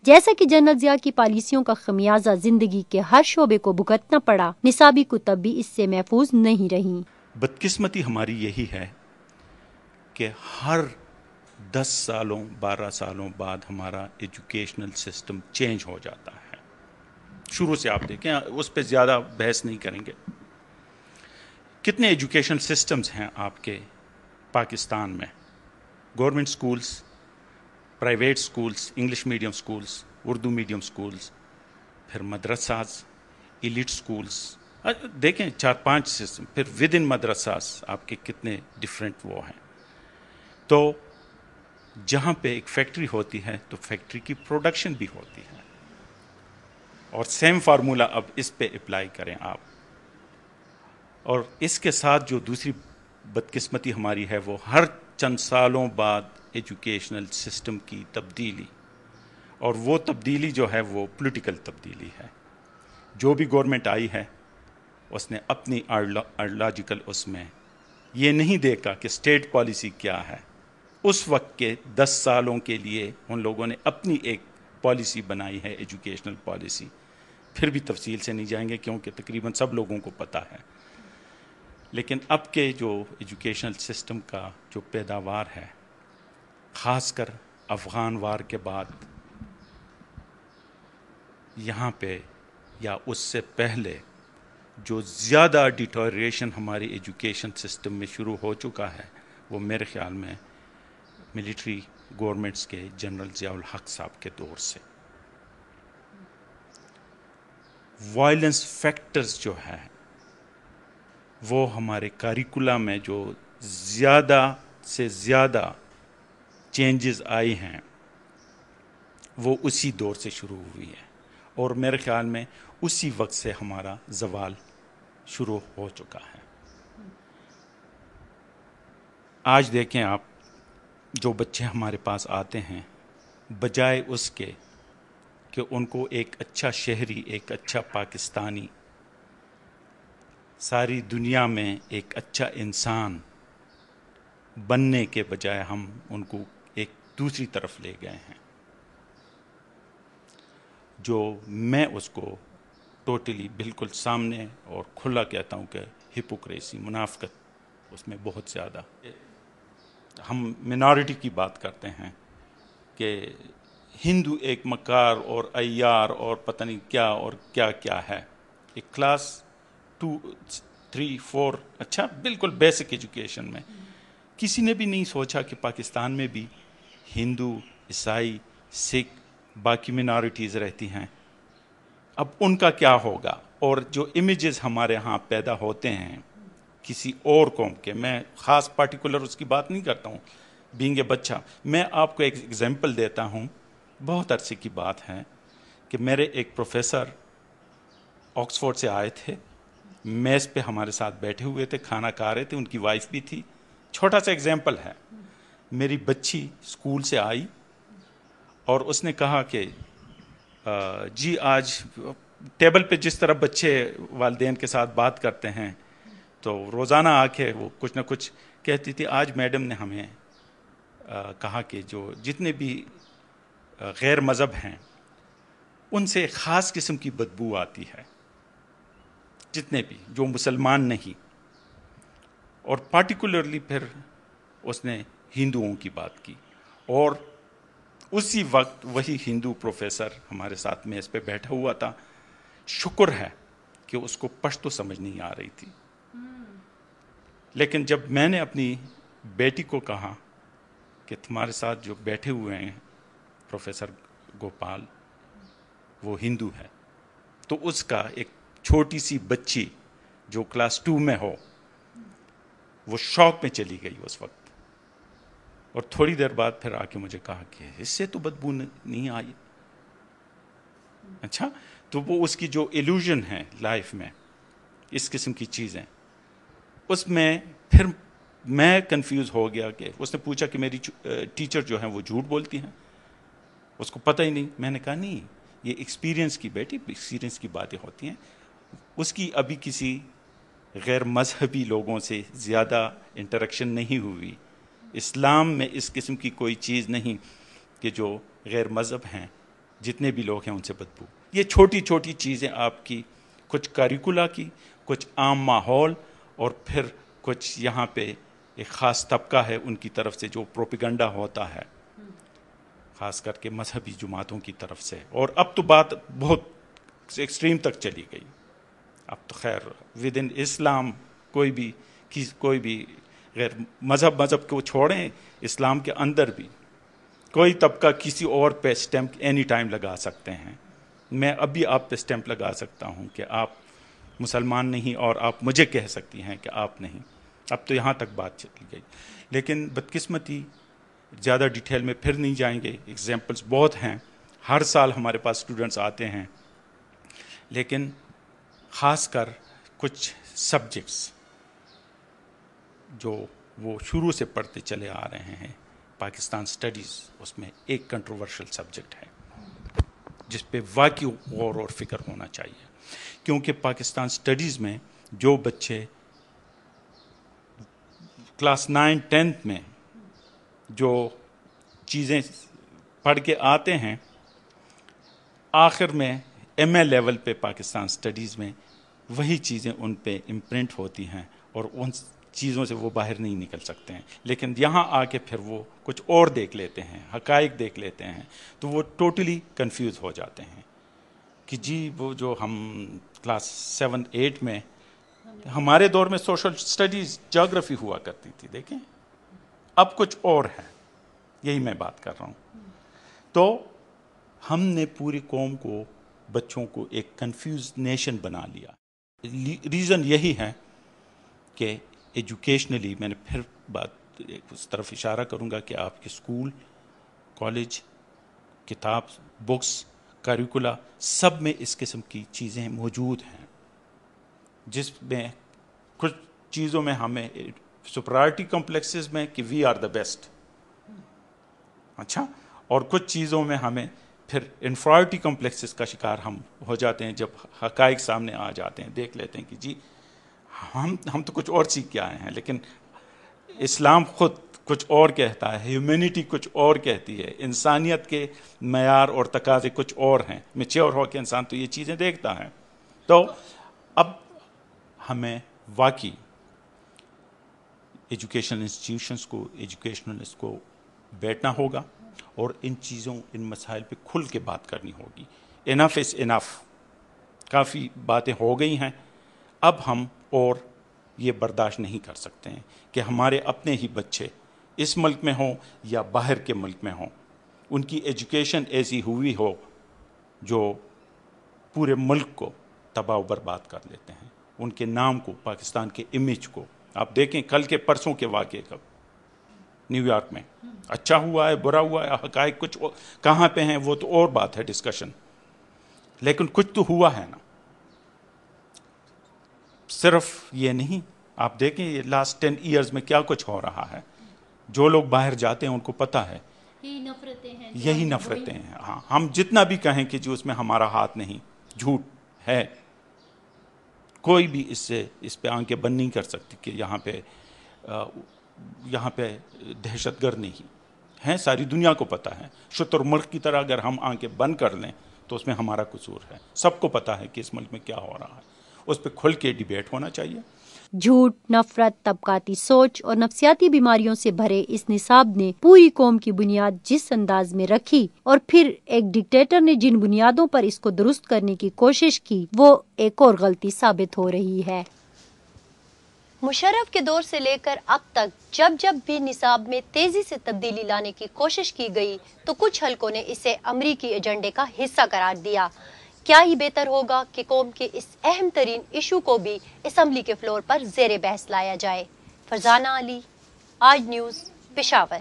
جیسا کہ جنرل ضیاء کی پالیسیوں کا خمیازہ زندگی کے ہر شعبے کو بھگتنا پڑا، نصابی کتب بھی اس سے محفوظ نہیں رہیں۔ بدقسمتی ہماری یہی ہے کہ ہر 10 سالوں 12 سالوں بعد ہمارا ایجوکیشنل سسٹم چینج ہو جاتا ہے۔ شروع سے آپ دیکھیں، اس پہ زیادہ بحث نہیں کریں گے۔ کتنے ایجوکیشن سسٹمز ہیں آپ کے پاکستان میں؟ Government schools, private schools, English medium schools, Urdu medium schools, پھر مدرساز، ایلیٹ سکولز، دیکھیں 4-5 سسٹم، پھر ود ان مدرساز آپ کے کتنے ڈفرینٹ وہ ہیں۔ تو جہاں پہ ایک فیکٹری ہوتی ہے تو فیکٹری کی پروڈکشن بھی ہوتی ہے، اور سیم فارمولا اب اس پہ اپلائی کریں آپ۔ اور اس کے ساتھ جو دوسری بدقسمتی ہماری ہے، وہ ہر چند سالوں بعد ایجوکیشنل سسٹم کی تبدیلی، اور وہ تبدیلی جو ہے وہ پولیٹیکل تبدیلی ہے۔ جو بھی گورنمنٹ آئی ہے اس نے اپنی آئیڈیالوجیکل اس میں یہ نہیں دیکھا کہ اسٹیٹ پالیسی کیا ہے۔ اس وقت کے 10 سالوں کے لیے ان لوگوں نے اپنی ایک پالیسی بنائی ہے، ایجوکیشنل پالیسی۔ پھر بھی تفصیل سے نہیں جائیں گے کیونکہ تقریباً سب لوگوں کو پتہ ہے۔ لیکن اب کے جو ایجوکیشنل سسٹم کا جو پیداوار ہے، خاص کر افغان وار کے بعد یہاں پہ یا اس سے پہلے جو زیادہ ڈیٹوریشن ہماری ایجوکیشن سسٹم میں شروع ہو چکا ہے، وہ میرے خیال میں ملٹری گورنمنٹس کے جنرل ضیاء الحق صاحب کے دور سے۔ وائلنس فیکٹرز جو ہے وہ ہمارے کاریکولا میں جو زیادہ سے زیادہ چینجز آئی ہیں وہ اسی دور سے شروع ہوئی ہے، اور میرے خیال میں اسی وقت سے ہمارا زوال شروع ہو چکا ہے۔ آج دیکھیں آپ، جو بچے ہمارے پاس آتے ہیں، بجائے اس کے کہ ان کو ایک اچھا شہری، ایک اچھا پاکستانی، ساری دنیا میں ایک اچھا انسان بننے کے بجائے ہم ان کو ایک دوسری طرف لے گئے ہیں، جو میں اس کو ٹوٹلی بالکل سامنے اور کھلا کہتا ہوں کہ ہپوکریسی، منافقت اس میں بہت زیادہ۔ ہم منارٹی کی بات کرتے ہیں کہ ہندو ایک مکار اور عیار اور پتہ نہیں کیا اور کیا کیا ہے۔ ایک کلاس 2 3 4 اچھا بالکل بیسک ایجوکیشن میں کسی نے بھی نہیں سوچا کہ پاکستان میں بھی ہندو، عیسائی، سکھ، باقی منارٹیز رہتی ہیں، اب ان کا کیا ہوگا۔ اور جو امیجز ہمارے ہاں پیدا ہوتے ہیں کسی اور قوم کے، میں خاص پارٹیکولر اس کی بات نہیں کرتا ہوں، بینگ اے بچہ، میں آپ کو ایک ایگزامپل دیتا ہوں۔ بہت عرصے کی بات ہے کہ میرے ایک پروفیسر آکسفورڈ سے آئے تھے، میز پہ ہمارے ساتھ بیٹھے ہوئے تھے، کھانا کھا رہے تھے، ان کی وائف بھی تھی۔ چھوٹا سا ایگزامپل ہے، میری بچی اسکول سے آئی اور اس نے کہا کہ جی آج ٹیبل پہ جس طرح بچے والدین کے ساتھ بات کرتے ہیں تو روزانہ آ کے وہ کچھ نہ کچھ کہتی تھی، آج میڈم نے ہمیں کہا کہ جو جتنے بھی غیر مذہب ہیں ان سے خاص قسم کی بدبو آتی ہے، جتنے بھی جو مسلمان نہیں، اور پارٹیکولرلی پھر اس نے ہندوؤں کی بات کی، اور اسی وقت وہی ہندو پروفیسر ہمارے ساتھ میز پہ بیٹھا ہوا تھا۔ شکر ہے کہ اس کو پشتو سمجھ نہیں آ رہی تھی، لیکن جب میں نے اپنی بیٹی کو کہا کہ تمہارے ساتھ جو بیٹھے ہوئے ہیں پروفیسر گوپال وہ ہندو ہے، تو اس کا ایک چھوٹی سی بچی جو کلاس 2 میں ہو وہ شوق میں چلی گئی اس وقت، اور تھوڑی دیر بعد پھر آ کے مجھے کہا کہ اس سے تو بدبو نہیں آئی۔ اچھا، تو وہ اس کی جو ایلوژن ہے لائف میں، اس قسم کی چیزیں، اس میں پھر میں کنفیوز ہو گیا کہ اس نے پوچھا کہ میری ٹیچر جو ہیں وہ جھوٹ بولتی ہیں، اس کو پتہ ہی نہیں۔ میں نے کہا نہیں، یہ ایکسپیرینس کی بیٹی، ایکسپیرینس کی باتیں ہوتی ہیں۔ اس کی ابھی کسی غیر مذہبی لوگوں سے زیادہ انٹریکشن نہیں ہوئی، اسلام میں اس قسم کی کوئی چیز نہیں کہ جو غیر مذہب ہیں جتنے بھی لوگ ہیں ان سے بدبو. یہ چھوٹی چھوٹی چیزیں آپ کی کچھ کریکولا کی, کچھ عام ماحول, اور پھر کچھ یہاں پہ ایک خاص طبقہ ہے ان کی طرف سے جو پروپیگنڈا ہوتا ہے, خاص کر کے مذہبی جماعتوں کی طرف سے. اور اب تو بات بہت ایکسٹریم تک چلی گئی. اب تو خیر ود ان اسلام کوئی بھی غیر مذہب کو چھوڑیں, اسلام کے اندر بھی کوئی طبقہ کسی اور پہ اسٹیمپ اینی ٹائم لگا سکتے ہیں. میں ابھی آپ پہ اسٹیمپ لگا سکتا ہوں کہ آپ مسلمان نہیں, اور آپ مجھے کہہ سکتی ہیں کہ آپ نہیں. اب تو یہاں تک بات چلی گئی. لیکن بدقسمتی زیادہ ڈیٹیل میں پھر نہیں جائیں گے, ایگزامپلس بہت ہیں. ہر سال ہمارے پاس اسٹوڈنٹس آتے ہیں, لیکن خاص کر کچھ سبجیکٹس جو وہ شروع سے پڑھتے چلے آ رہے ہیں, پاکستان سٹڈیز اس میں ایک کنٹروورشل سبجیکٹ ہے جس پہ واقعی غور اور فکر ہونا چاہیے. کیونکہ پاکستان سٹڈیز میں جو بچے کلاس 9-10 میں جو چیزیں پڑھ کے آتے ہیں, آخر میں ایم اے لیول پہ پاکستان سٹڈیز میں وہی چیزیں ان پہ امپرنٹ ہوتی ہیں, اور ان چیزوں سے وہ باہر نہیں نکل سکتے ہیں. لیکن یہاں آ کے پھر وہ کچھ اور دیکھ لیتے ہیں, حقائق دیکھ لیتے ہیں, تو وہ ٹوٹلی کنفیوز ہو جاتے ہیں کہ جی وہ جو ہم کلاس 7-8 میں ہمارے دور میں سوشل سٹڈیز جغرافی ہوا کرتی تھی, دیکھیں اب کچھ اور ہے. یہی میں بات کر رہا ہوں. تو ہم نے پوری قوم کو, بچوں کو ایک کنفیوز نیشن بنا لیا. ریزن یہی ہے کہ ایجوکیشنلی, میں نے پھر بات اس طرف اشارہ کروں گا کہ آپ کے اسکول, کالج, کتاب, بکس, کریکولا سب میں اس قسم کی چیزیں موجود ہیں, جس میں کچھ چیزوں میں ہمیں سپرائرٹی کمپلیکسز میں کہ وی آر دا بیسٹ, اچھا, اور کچھ چیزوں میں ہمیں پھر انفرائرٹی کمپلیکسز کا شکار ہم ہو جاتے ہیں. جب حقائق سامنے آ جاتے ہیں, دیکھ لیتے ہیں کہ جی ہم تو کچھ اور سیکھ کے آئے ہیں, لیکن اسلام خود کچھ اور کہتا ہے, ہیومینٹی کچھ اور کہتی ہے, انسانیت کے معیار اور تقاضے کچھ اور ہیں. میچور ہو کے انسان تو یہ چیزیں دیکھتا ہے. تو اب ہمیں واقعی ایجوکیشنل انسٹیٹیوشنس کو, ایجوکیشنلسٹ کو بیٹھنا ہوگا اور ان چیزوں, ان مسائل پہ کھل کے بات کرنی ہوگی. انف از انف, کافی باتیں ہو گئی ہیں. اب ہم اور یہ برداشت نہیں کر سکتے ہیں کہ ہمارے اپنے ہی بچے اس ملک میں ہوں یا باہر کے ملک میں ہوں, ان کی ایجوکیشن ایسی ہوئی ہو جو پورے ملک کو تباہ و برباد کر لیتے ہیں, ان کے نام کو, پاکستان کے امیج کو. آپ دیکھیں کل کے پرسوں کے واقعے کا نیو یارک میں, اچھا ہوا ہے برا ہوا ہے, حقائق کچھ کہاں پہ ہیں وہ تو اور بات ہے, ڈسکشن, لیکن کچھ تو ہوا ہے نا. صرف یہ نہیں, آپ دیکھیں یہ لاسٹ 10 ایئرز میں کیا کچھ ہو رہا ہے. جو لوگ باہر جاتے ہیں ان کو پتہ ہے یہی نفرتیں ہیں. ہاں, ہم جتنا بھی کہیں کہ جو اس میں ہمارا ہاتھ نہیں, جھوٹ ہے. کوئی بھی اس پہ آنکھیں بند نہیں کر سکتی کہ یہاں پہ دہشت گرد نہیں ہیں. ساری دنیا کو پتہ ہے. شتر ملک کی طرح اگر ہم آنکھیں بند کر لیں تو اس میں ہمارا قصور ہے. سب کو پتہ ہے کہ اس ملک میں کیا ہو رہا ہے. اس پہ کھل کے ڈیبیٹ ہونا چاہیے. جھوٹ، نفرت، طبقاتی سوچ اور نفسیاتی بیماریوں سے بھرے اس نصاب نے پوری قوم کی بنیاد جس انداز میں رکھی اور پھر ایک ڈکٹیٹر نے جن بنیادوں پر اس کو درست کرنے کی کوشش کی, وہ ایک اور غلطی ثابت ہو رہی ہے. مشرف کے دور سے لے کر اب تک جب بھی نصاب میں تیزی سے تبدیلی لانے کی کوشش کی گئی تو کچھ حلقوں نے اسے امریکی ایجنڈے کا حصہ قرار دیا. کیا ہی بہتر ہوگا کہ قوم کے اس اہم ترین ایشو کو بھی اسمبلی کے فلور پر زیر بحث لایا جائے. فرزانہ علی, آج نیوز, پشاور.